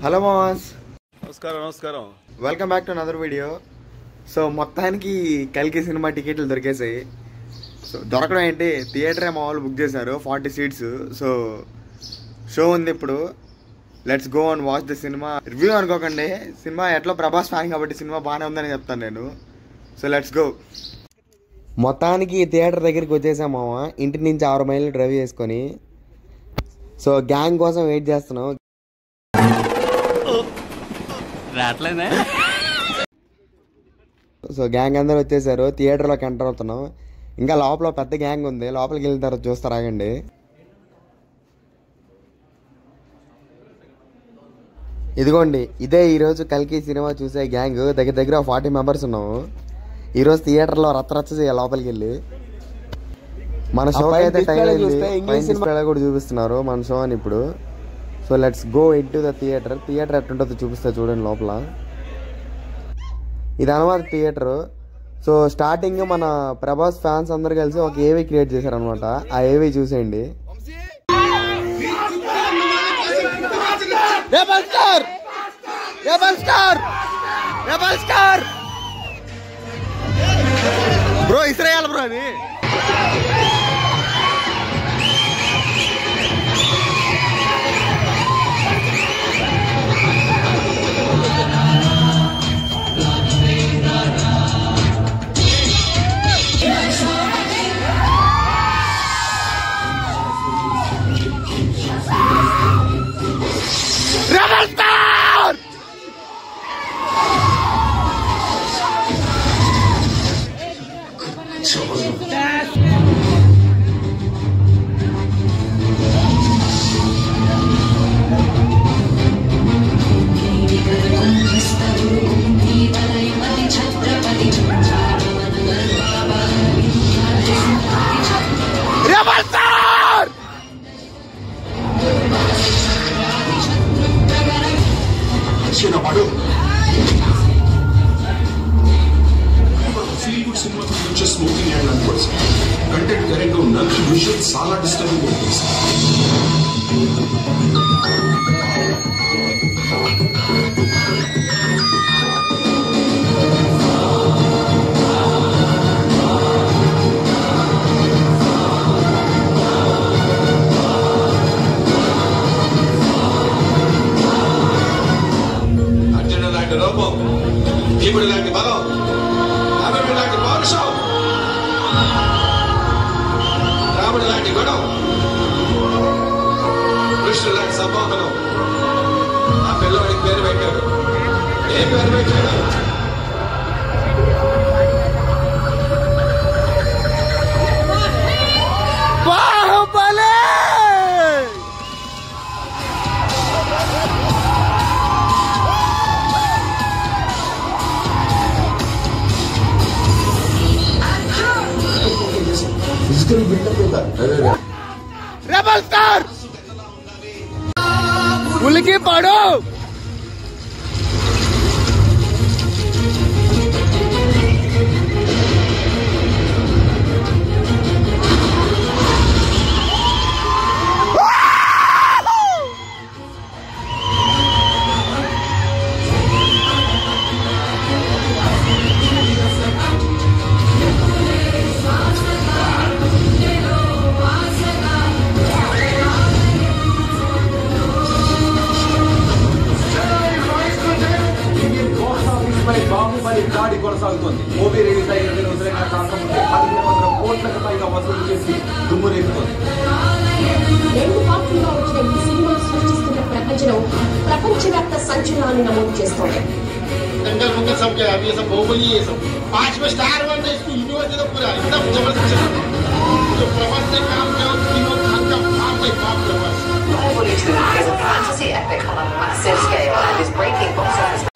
Hello mass, నమస్కారం నమస్కారం. Welcome back to another video. So మొత్తానికి కల్కి సినిమా టికెట్లు దొరికేసాయి. సో దొరకడం ఏంటి, థియేటరే మా వాళ్ళు బుక్ చేశారు 40 సీట్స్. సో షో ఉంది ఇప్పుడు. Let's go and watch the cinema. Review అనుకోకండి, సినిమా ఎట్లా ప్రభాస్ ఫ్యాన్ కాబట్టి సినిమా బాగానే ఉందని చెప్తాను నేను. So let's go. మొత్తానికి థియేటర్ దగ్గరికి వచ్చేసాం మామ. ఇంటి నుంచి 6 మైళ్ళు డ్రైవ్ చేసుకొని. సో గ్యాంగ్ కోసం వెయిట్ చేస్తున్నాం. సో గ్యాంగ్ అందరూ వచ్చేసారు. థియేటర్లోకి ఎంటర్ అవుతున్నాం. ఇంకా లోపల పెద్ద గ్యాంగ్ ఉంది, లోపలికి వెళ్ళిన తర్వాత చూస్తారు, ఆగండి. ఇదిగోండి, ఇదే ఈరోజు కల్కి సినిమా చూసే గ్యాంగ్. దగ్గర దగ్గర 40 మెంబర్స్ ఉన్నాము. ఈరోజు థియేటర్లో రచ్చరచ్చ చేయాలి లోపలికి వెళ్ళి. మన షో అయితే టైం డిస్ప్లేలో కూడా చూపిస్తున్నారు మన షో అని ఇప్పుడు. So let's go into the theatre. Theatre ఎట్టుంటుందో చూపిస్తా చూడండి లోపల. ఇది అనమాట థియేటర్. సో స్టార్టింగ్ మన ప్రభాస్ ఫ్యాన్స్ అందరు కలిసి ఒక ఏవీ క్రియేట్ చేశారనమాట. ఆ ఏవీ చూసేయండి. బ్రో ఇస్రాయల్ బ్రో అది. Smoking and numbers. Content correct or none visual sala disturbing movies. Arjuna like a robo. People like a balo. Everyone like a power show. రాముడు లాంటి గొడవ, కృష్ణుడు లాంటి సంభోగనం. ఆ పిల్లవాడికి పేరు పెట్టాడు. ఏ పేరు పెట్టాడు? బాహుబలి. ఫిజికల్ బిల్డప్ ఉందా? రెబల్ స్టార్ ఉలికి పడు. బాహుబలి దాడి కొనసాగుతోంది. మూవీ రిలీజ్ అయిన 20 రోజులైనా కాకముందే 1500 కోట్లకు పైగా వసూలు చేసి దుమ్ము రేపుతోంది. 2 పార్టీలుగా వచ్చిన ఈ సినిమా సృష్టిస్తున్న ప్రపంచవ్యాప్త సంచలనాన్ని నమోదు చేస్తోంది. दंगल मुंगल सब क्या अभी ये सब बाहुबली ये सब 5 में स्टार वन है इसको यूनिवर्सिटी तो पूरा एकदम जबरदस्त चला. जो प्रभास ने काम किया और तीनों खान का बाप है बाप Prabhas. Bahubali 2 is a fantasy epic on a massive scale and is breaking box office.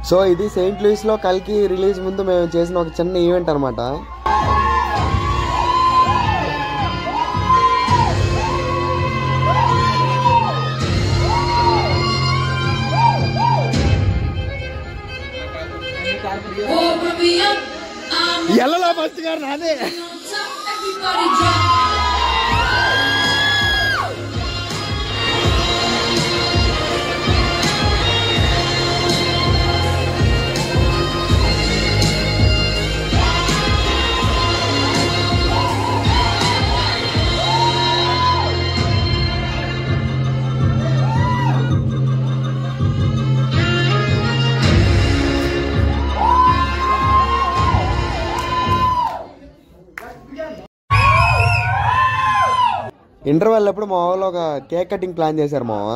So ఇది సెయింట్ లూయిస్లో కల్కి రిలీజ్ ముందు మేము చేసిన ఒక చిన్న ఈవెంట్ అనమాట. ఎల్లలో ఫస్ట్ గారు నాదే. ఇంటర్వెల్ అప్పుడు మా వాళ్ళు ఒక కేక్ కటింగ్ ప్లాన్ చేశారు మావ.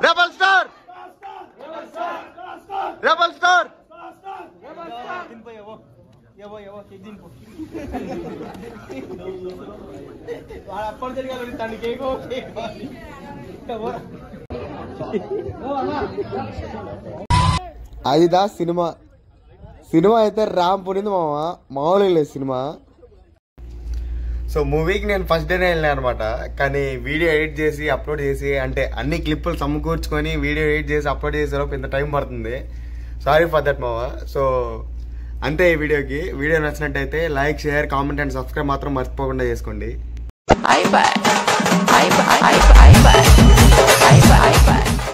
రెబల్ స్టార్ రెబల్ స్టార్ అదిదా సినిమా. సినిమా అయితే ర్యాంప్ పునింది మామ, మామూలుగా లేదు సినిమా. సో మూవీకి నేను ఫస్ట్ డేనే వెళ్ళాను అనమాట. కానీ వీడియో ఎడిట్ చేసి అప్లోడ్ చేసి అంటే అన్ని క్లిప్పులు సమకూర్చుకొని వీడియో ఎడిట్ చేసి అప్లోడ్ చేసేలోపు ఇంత టైం పడుతుంది. సారీ ఫర్ దట్ మామ. సో అంతే ఈ వీడియోకి. వీడియో నచ్చినట్టయితే like, share, comment and subscribe మాత్రం మర్చిపోకుండా చేసుకోండి.